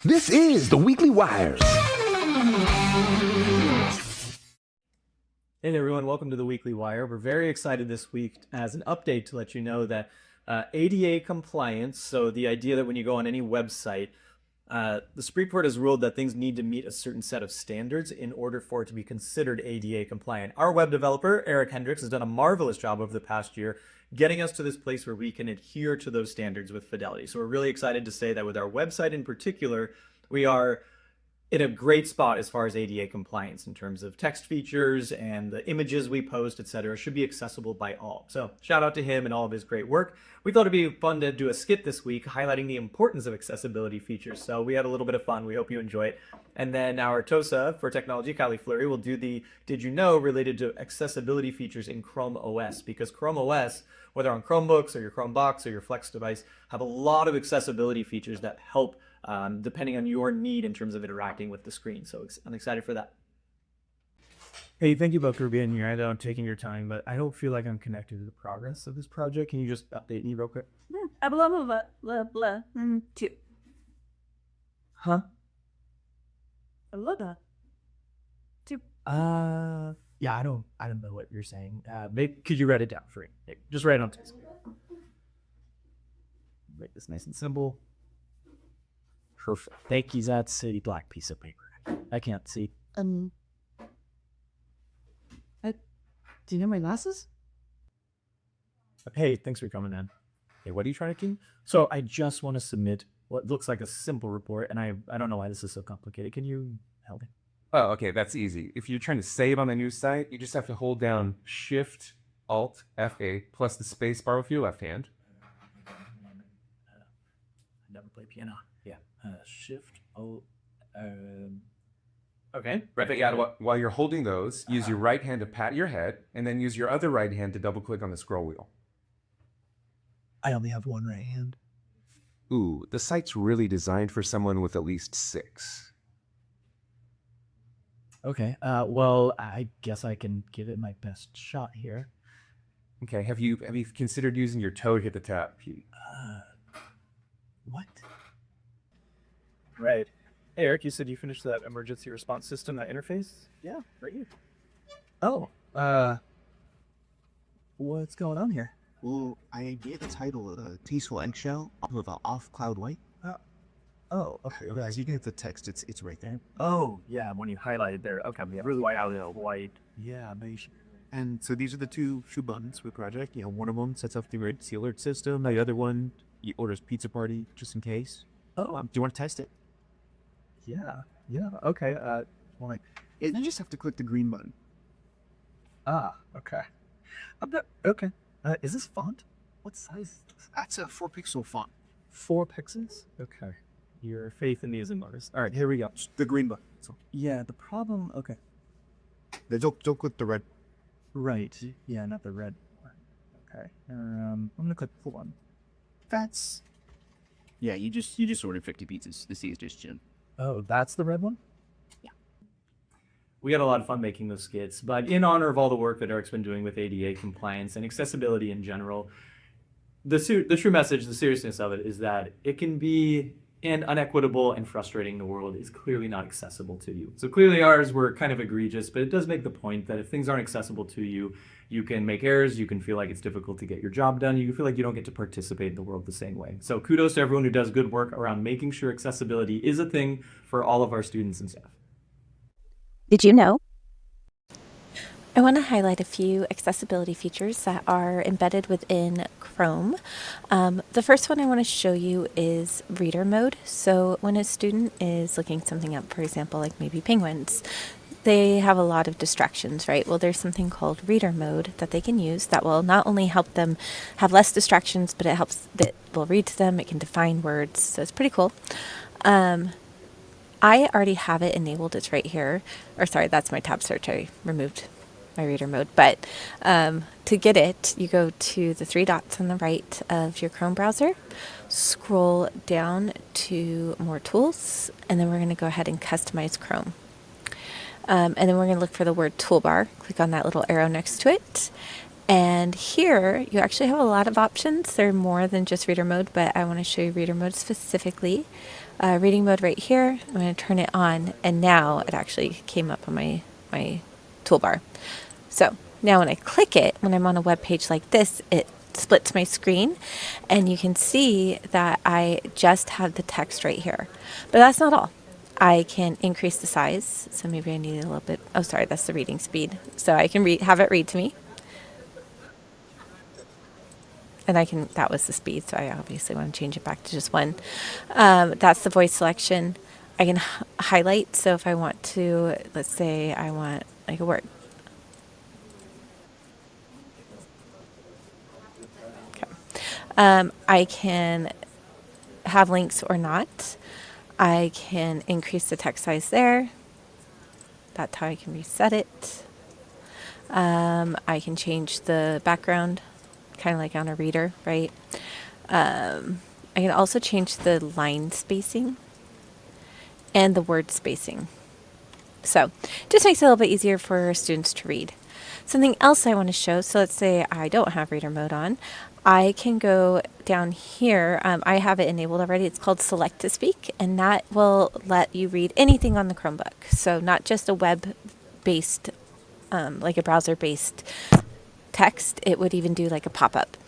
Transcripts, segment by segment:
This is the Weekly Wires. Hey everyone, welcome to the Weekly Wire. We're very excited this week as an update to let you know that ADA compliance, so the idea that when you go on any website, the Supreme Court has ruled that things need to meet a certain set of standards in order for it to be considered ADA compliant. Our web developer, Eric Hendricks, has done a marvelous job over the past year getting us to this place where we can adhere to those standards with fidelity. So we're really excited to say that with our website in particular, we are in a great spot as far as ADA compliance in terms of text features, and the images we post, etc., should be accessible by all. So shout out to him and all of his great work. We thought it'd be fun to do a skit this week highlighting the importance of accessibility features. So we had a little bit of fun. We hope you enjoy it. And then our TOSA for technology, Kylie Fleury, will do the Did You Know related to accessibility features in Chrome OS, because Chrome OS, whether on Chromebooks or your Chromebox or your Flex device, have a lot of accessibility features that help depending on your need in terms of interacting with the screen. So I'm excited for that. Hey, thank you both for being here. I know I'm taking your time, but I don't feel like I'm connected to the progress of this project. Can you just update me real quick? Blah, blah, blah, blah, blah, two. Huh? Blah, blah. Two. Yeah, I don't know what you're saying. Maybe, could you write it down for me? Hey, just write it on text. Write this nice and simple. Perfect. Thank you. That's a black piece of paper. I can't see. Do you know my glasses? Hey, thanks for coming in. Hey, what are you trying to do? So I just want to submit what looks like a simple report, and I don't know why this is so complicated. Can you help me? Oh, okay, that's easy. If you're trying to save on the new site, you just have to hold down Shift Alt FA plus the space bar with your left hand. I never play piano. Yeah. Shift Alt. Okay. Right. But yeah, while you're holding those, use your right hand to pat your head, and then use your other right hand to double click on the scroll wheel. I only have one right hand. Ooh, the site's really designed for someone with at least 6. Okay. Well, I guess I can give it my best shot here. Okay. Have you considered using your toe to hit the tab? What? Right. Hey, Eric, you said you finished that emergency response system, that interface? Yeah, right here. Oh, what's going on here? Well, I gave the title a tasteful eggshell off of an off-cloud white. Oh, okay. Yeah, you get the text. It's right there. Oh, yeah, when you highlighted there. Okay, yeah, really white. Yeah, maybe. And so these are the two buttons for the project. You know, one of them sets up the emergency alert system. The other one orders pizza party just in case. Oh, Do you want to test it? yeah, okay. Well, you just have to click the green button. Okay. Okay. Is this font? What size is this? That's a 4-pixel font. 4 pixels? Okay. Your faith in me is enormous. All right, here we go. The green button. So Yeah, the problem. Okay. don't click the red. Right. Yeah, not the red one. Okay. I'm gonna click full on. That's. Yeah, you just ordered 50 pizzas. This is just Jim. Oh, that's the red one? We had a lot of fun making those skits, but in honor of all the work that Eric's been doing with ADA compliance and accessibility in general, the true message, the seriousness of it is that it can be unequitable and frustrating. The world is clearly not accessible to you. So clearly ours were kind of egregious, but it does make the point that if things aren't accessible to you, you can make errors, you can feel like it's difficult to get your job done, you can feel like you don't get to participate in the world the same way. So kudos to everyone who does good work around making sure accessibility is a thing for all of our students and staff. Did you know? I want to highlight a few accessibility features that are embedded within Chrome. The first one I want to show you is reader mode. So when a student is looking something up, for example, like maybe penguins, they have a lot of distractions, right? Well, there's something called reader mode that they can use that will not only help them have less distractions, but it will read to them, it can define words, so it's pretty cool. I already have it enabled, it's right here. Or sorry, that's my tab search, I removed my reader mode. But to get it, you go to the 3 dots on the right of your Chrome browser, scroll down to more tools, and then we're going to go ahead and customize Chrome. And then we're going to look for the word toolbar, click on that little arrow next to it, And here you actually have a lot of options. They're more than just reader mode, but I want to show you reader mode specifically. Reading mode right here, I'm going to turn it on, and now it actually came up on my toolbar. So now when I click it, when I'm on a web page like this, it splits my screen, and you can see that I just have the text right here. But that's not all. I can increase the size, so maybe I need a little bit. Oh, sorry, that's the reading speed. So I can have it read to me. And I can, that was the speed, so I obviously want to change it back to just one. That's the voice selection. I can highlight, so if I want to, let's say I want like a word. Okay. I can have links or not. I can increase the text size there. That's how I can reset it. I can change the background, kind of like on a reader, right? I can also change the line spacing and the word spacing. So just makes it a little bit easier for students to read. Something else I want to show, so let's say I don't have reader mode on. I can go down here. I have it enabled already. It's called Select to Speak, and that will let you read anything on the Chromebook. So not just a web-based, like a browser-based text. It would even do like a pop-up.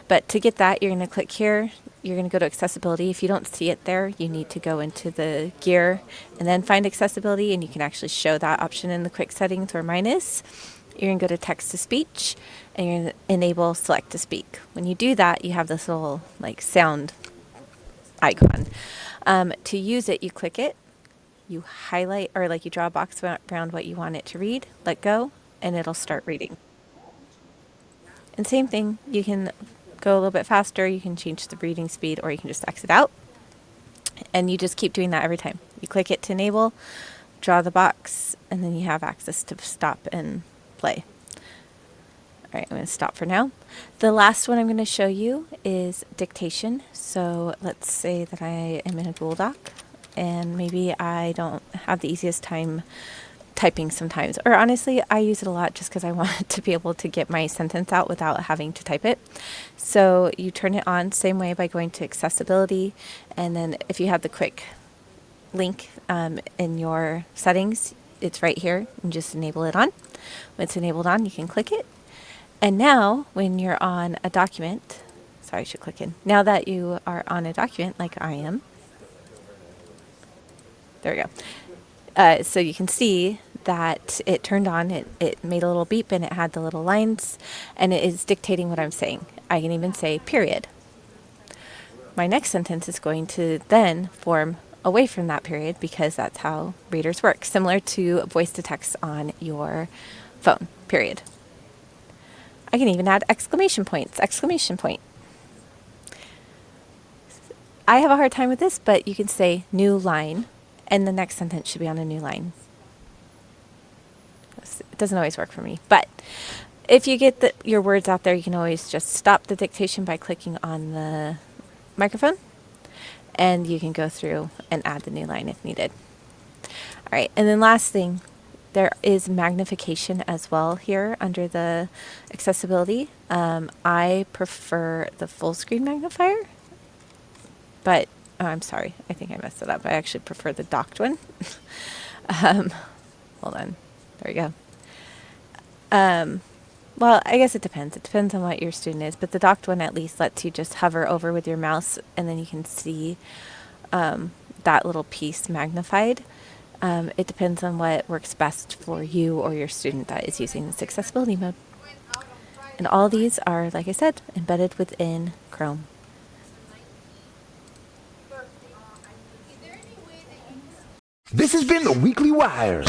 But to get that, you're going to click here. You're going to go to accessibility. If you don't see it there, you need to go into the gear and then find accessibility, and you can actually show that option in the quick settings where mine is. You're going to go to text to speech, and you're going to enable select to speak. When you do that, you have this little like sound icon. To use it, you click it, you highlight, or like you draw a box around what you want it to read, let go, and it'll start reading. And same thing, you can go a little bit faster, you can change the reading speed, or you can just exit out. And you just keep doing that every time. You click it to enable, draw the box, and then you have access to stop and play. All right, I'm going to stop for now. The last one I'm going to show you is dictation. So let's say that I am in a Google Doc, and maybe I don't have the easiest time typing sometimes, or honestly I use it a lot just because I want to be able to get my sentence out without having to type it. So you turn it on same way by going to accessibility, and then if you have the quick link in your settings, it's right here, and just enable it on. When it's enabled on, you can click it, and now when you're on a document, sorry, I should click in. Now that you are on a document like I am, there we go. So you can see that it turned on, it made a little beep, and it had the little lines, and it is dictating what I'm saying. I can even say period. My next sentence is going to then form away from that period, because that's how readers work, similar to voice to text on your phone, period. I can even add exclamation points, exclamation point. I have a hard time with this, but you can say new line, and the next sentence should be on a new line. It doesn't always work for me, but if you get your words out there, you can always just stop the dictation by clicking on the microphone, and you can go through and add the new line if needed. All right, and then last thing, there is magnification as well here under the accessibility. I prefer the full screen magnifier, but oh, I'm sorry, I think I messed it up. I actually prefer the docked one. Hold on, there we go. Well, I guess it depends. It depends on what your student is, but the docked one at least lets you just hover over with your mouse, and then you can see that little piece magnified. It depends on what works best for you or your student that is using this accessibility mode. And all these are, like I said, embedded within Chrome. This has been the Weekly Wires.